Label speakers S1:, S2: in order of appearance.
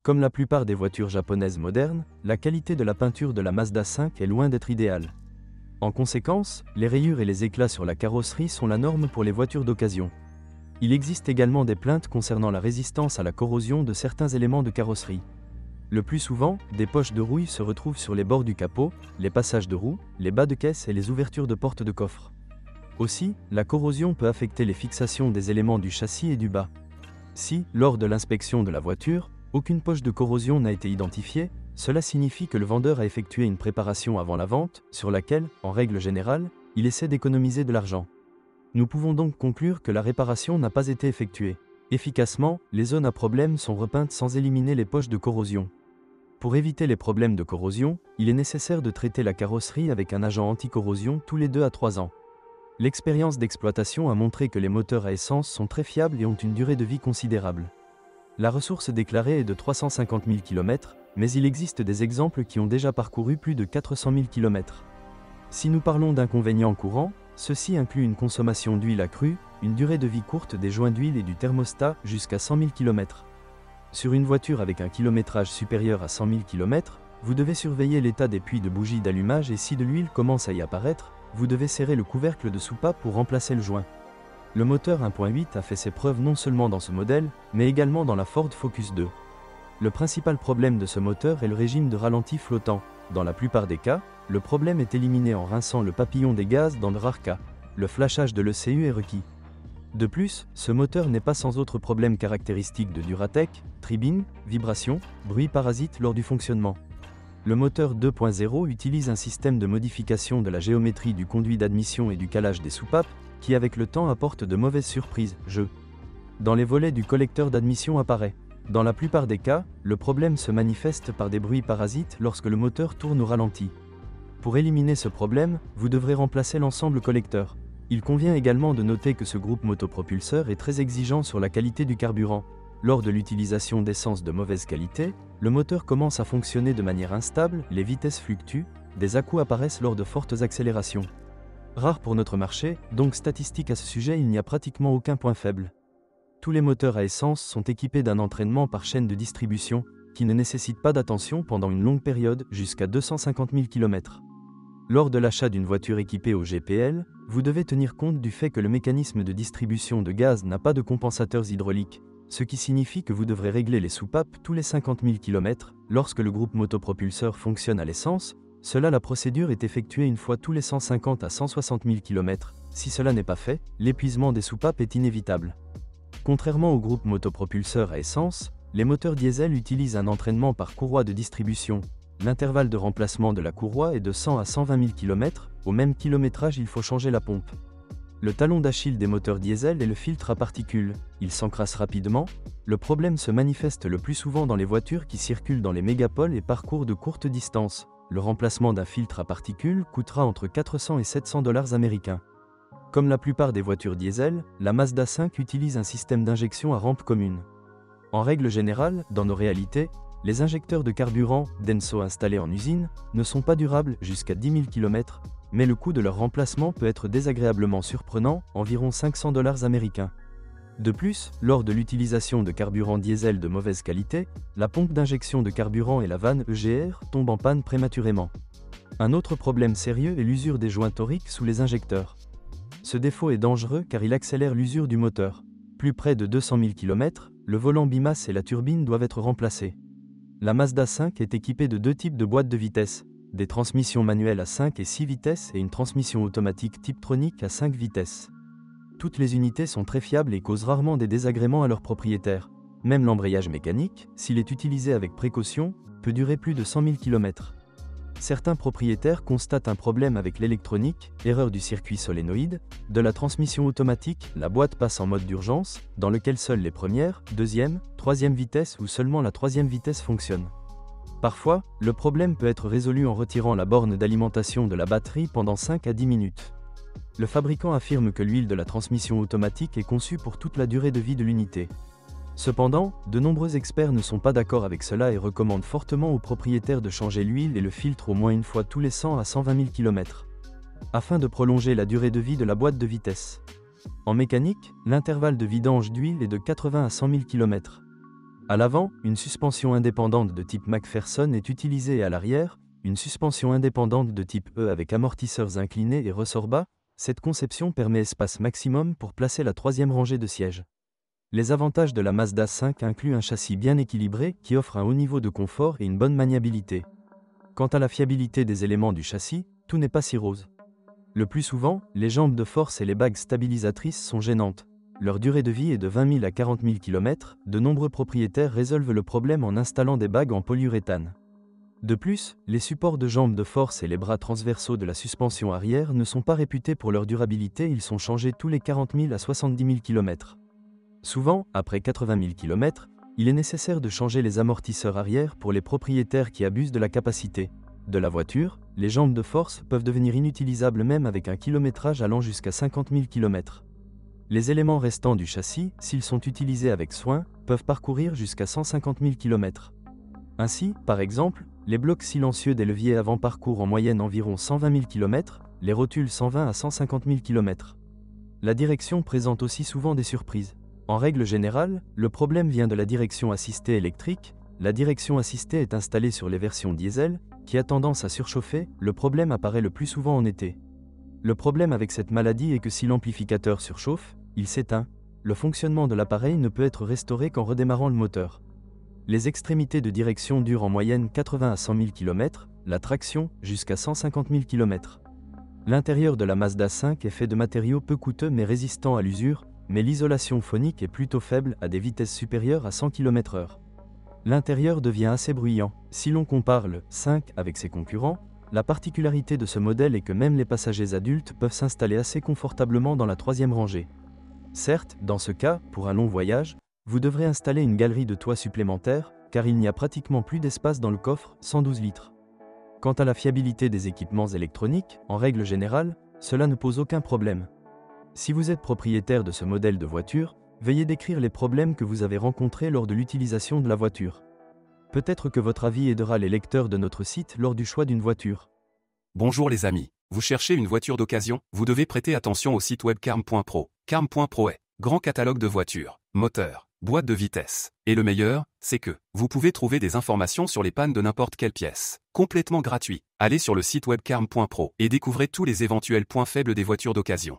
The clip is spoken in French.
S1: Comme la plupart des voitures japonaises modernes, la qualité de la peinture de la Mazda 5 est loin d'être idéale. En conséquence, les rayures et les éclats sur la carrosserie sont la norme pour les voitures d'occasion. Il existe également des plaintes concernant la résistance à la corrosion de certains éléments de carrosserie. Le plus souvent, des poches de rouille se retrouvent sur les bords du capot, les passages de roues, les bas de caisse et les ouvertures de portes de coffre. Aussi, la corrosion peut affecter les fixations des éléments du châssis et du bas. Si, lors de l'inspection de la voiture, aucune poche de corrosion n'a été identifiée, cela signifie que le vendeur a effectué une préparation avant la vente, sur laquelle, en règle générale, il essaie d'économiser de l'argent. Nous pouvons donc conclure que la réparation n'a pas été effectuée. Efficacement, les zones à problème sont repeintes sans éliminer les poches de corrosion. Pour éviter les problèmes de corrosion, il est nécessaire de traiter la carrosserie avec un agent anti-corrosion tous les 2 à 3 ans. L'expérience d'exploitation a montré que les moteurs à essence sont très fiables et ont une durée de vie considérable. La ressource déclarée est de 350 000 km, mais il existe des exemples qui ont déjà parcouru plus de 400 000 km. Si nous parlons d'inconvénients courants, ceci inclut une consommation d'huile accrue, une durée de vie courte des joints d'huile et du thermostat jusqu'à 100 000 km. Sur une voiture avec un kilométrage supérieur à 100 000 km, vous devez surveiller l'état des puits de bougies d'allumage et si de l'huile commence à y apparaître, vous devez serrer le couvercle de soupape pour remplacer le joint. Le moteur 1.8 a fait ses preuves non seulement dans ce modèle, mais également dans la Ford Focus 2. Le principal problème de ce moteur est le régime de ralenti flottant. Dans la plupart des cas, le problème est éliminé en rinçant le papillon des gaz dans de rares cas. Le flashage de l'ECU est requis. De plus, ce moteur n'est pas sans autres problèmes caractéristiques de Duratec, tribbing, vibration, bruit parasite lors du fonctionnement. Le moteur 2.0 utilise un système de modification de la géométrie du conduit d'admission et du calage des soupapes, qui avec le temps apporte de mauvaises surprises, dans les volets du collecteur d'admission apparaît. Dans la plupart des cas, le problème se manifeste par des bruits parasites lorsque le moteur tourne au ralenti. Pour éliminer ce problème, vous devrez remplacer l'ensemble collecteur. Il convient également de noter que ce groupe motopropulseur est très exigeant sur la qualité du carburant. Lors de l'utilisation d'essence de mauvaise qualité, le moteur commence à fonctionner de manière instable, les vitesses fluctuent, des à-coups apparaissent lors de fortes accélérations. Rare pour notre marché, donc statistique à ce sujet il n'y a pratiquement aucun point faible. Tous les moteurs à essence sont équipés d'un entraînement par chaîne de distribution, qui ne nécessite pas d'attention pendant une longue période, jusqu'à 250 000 km. Lors de l'achat d'une voiture équipée au GPL, vous devez tenir compte du fait que le mécanisme de distribution de gaz n'a pas de compensateurs hydrauliques, ce qui signifie que vous devrez régler les soupapes tous les 50 000 km. Lorsque le groupe motopropulseur fonctionne à l'essence, la procédure est effectuée une fois tous les 150 à 160 000 km. Si cela n'est pas fait, l'épuisement des soupapes est inévitable. Contrairement au groupe motopropulseur à essence, les moteurs diesel utilisent un entraînement par courroie de distribution. L'intervalle de remplacement de la courroie est de 100 à 120 000 km, au même kilométrage il faut changer la pompe. Le talon d'Achille des moteurs diesel est le filtre à particules, il s'encrasse rapidement. Le problème se manifeste le plus souvent dans les voitures qui circulent dans les mégapoles et parcourent de courtes distances. Le remplacement d'un filtre à particules coûtera entre 400 et 700 $ américains. Comme la plupart des voitures diesel, la Mazda 5 utilise un système d'injection à rampe commune. En règle générale, dans nos réalités, les injecteurs de carburant, Denso installés en usine, ne sont pas durables jusqu'à 10 000 km, mais le coût de leur remplacement peut être désagréablement surprenant, environ 500 $ américains. De plus, lors de l'utilisation de carburant diesel de mauvaise qualité, la pompe d'injection de carburant et la vanne EGR tombent en panne prématurément. Un autre problème sérieux est l'usure des joints toriques sous les injecteurs. Ce défaut est dangereux car il accélère l'usure du moteur. Plus près de 200 000 km, le volant bimasse et la turbine doivent être remplacés. La Mazda 5 est équipée de 2 types de boîtes de vitesses, des transmissions manuelles à 5 et 6 vitesses et une transmission automatique Tiptronic à 5 vitesses. Toutes les unités sont très fiables et causent rarement des désagréments à leurs propriétaires. Même l'embrayage mécanique, s'il est utilisé avec précaution, peut durer plus de 100 000 km. Certains propriétaires constatent un problème avec l'électronique, erreur du circuit solénoïde, de la transmission automatique, la boîte passe en mode d'urgence, dans lequel seules les premières, deuxième, troisième vitesses ou seulement la troisième vitesse fonctionnent. Parfois, le problème peut être résolu en retirant la borne d'alimentation de la batterie pendant 5 à 10 minutes. Le fabricant affirme que l'huile de la transmission automatique est conçue pour toute la durée de vie de l'unité. Cependant, de nombreux experts ne sont pas d'accord avec cela et recommandent fortement aux propriétaires de changer l'huile et le filtre au moins une fois tous les 100 à 120 000 km, afin de prolonger la durée de vie de la boîte de vitesse. En mécanique, l'intervalle de vidange d'huile est de 80 à 100 000 km. À l'avant, une suspension indépendante de type McPherson est utilisée et à l'arrière, une suspension indépendante de type E avec amortisseurs inclinés et ressort bas. Cette conception permet espace maximum pour placer la troisième rangée de sièges. Les avantages de la Mazda 5 incluent un châssis bien équilibré qui offre un haut niveau de confort et une bonne maniabilité. Quant à la fiabilité des éléments du châssis, tout n'est pas si rose. Le plus souvent, les jambes de force et les bagues stabilisatrices sont gênantes. Leur durée de vie est de 20 000 à 40 000 km. De nombreux propriétaires résolvent le problème en installant des bagues en polyuréthane. De plus, les supports de jambes de force et les bras transversaux de la suspension arrière ne sont pas réputés pour leur durabilité, ils sont changés tous les 40 000 à 70 000 km. Souvent, après 80 000 km, il est nécessaire de changer les amortisseurs arrière pour les propriétaires qui abusent de la capacité de la voiture. Les jambes de force peuvent devenir inutilisables même avec un kilométrage allant jusqu'à 50 000 km. Les éléments restants du châssis, s'ils sont utilisés avec soin, peuvent parcourir jusqu'à 150 000 km. Ainsi, par exemple, les blocs silencieux des leviers avant parcourent en moyenne environ 120 000 km, les rotules 120 à 150 000 km. La direction présente aussi souvent des surprises. En règle générale, le problème vient de la direction assistée électrique. La direction assistée est installée sur les versions diesel, qui a tendance à surchauffer. Le problème apparaît le plus souvent en été. Le problème avec cette maladie est que si l'amplificateur surchauffe, il s'éteint. Le fonctionnement de l'appareil ne peut être restauré qu'en redémarrant le moteur. Les extrémités de direction durent en moyenne 80 à 100 000 km, la traction jusqu'à 150 000 km. L'intérieur de la Mazda 5 est fait de matériaux peu coûteux mais résistants à l'usure, mais l'isolation phonique est plutôt faible à des vitesses supérieures à 100 km/h. L'intérieur devient assez bruyant. Si l'on compare le 5 avec ses concurrents, la particularité de ce modèle est que même les passagers adultes peuvent s'installer assez confortablement dans la troisième rangée. Certes, dans ce cas, pour un long voyage, vous devrez installer une galerie de toit supplémentaire, car il n'y a pratiquement plus d'espace dans le coffre, 112 litres. Quant à la fiabilité des équipements électroniques, en règle générale, cela ne pose aucun problème. Si vous êtes propriétaire de ce modèle de voiture, veuillez décrire les problèmes que vous avez rencontrés lors de l'utilisation de la voiture. Peut-être que votre avis aidera les lecteurs de notre site lors du choix d'une voiture.
S2: Bonjour les amis, vous cherchez une voiture d'occasion? Vous devez prêter attention au site web carm.pro. Carm.pro est grand catalogue de voitures, moteurs, boîtes de vitesse. Et le meilleur, c'est que vous pouvez trouver des informations sur les pannes de n'importe quelle pièce. Complètement gratuit. Allez sur le site web carm.pro et découvrez tous les éventuels points faibles des voitures d'occasion.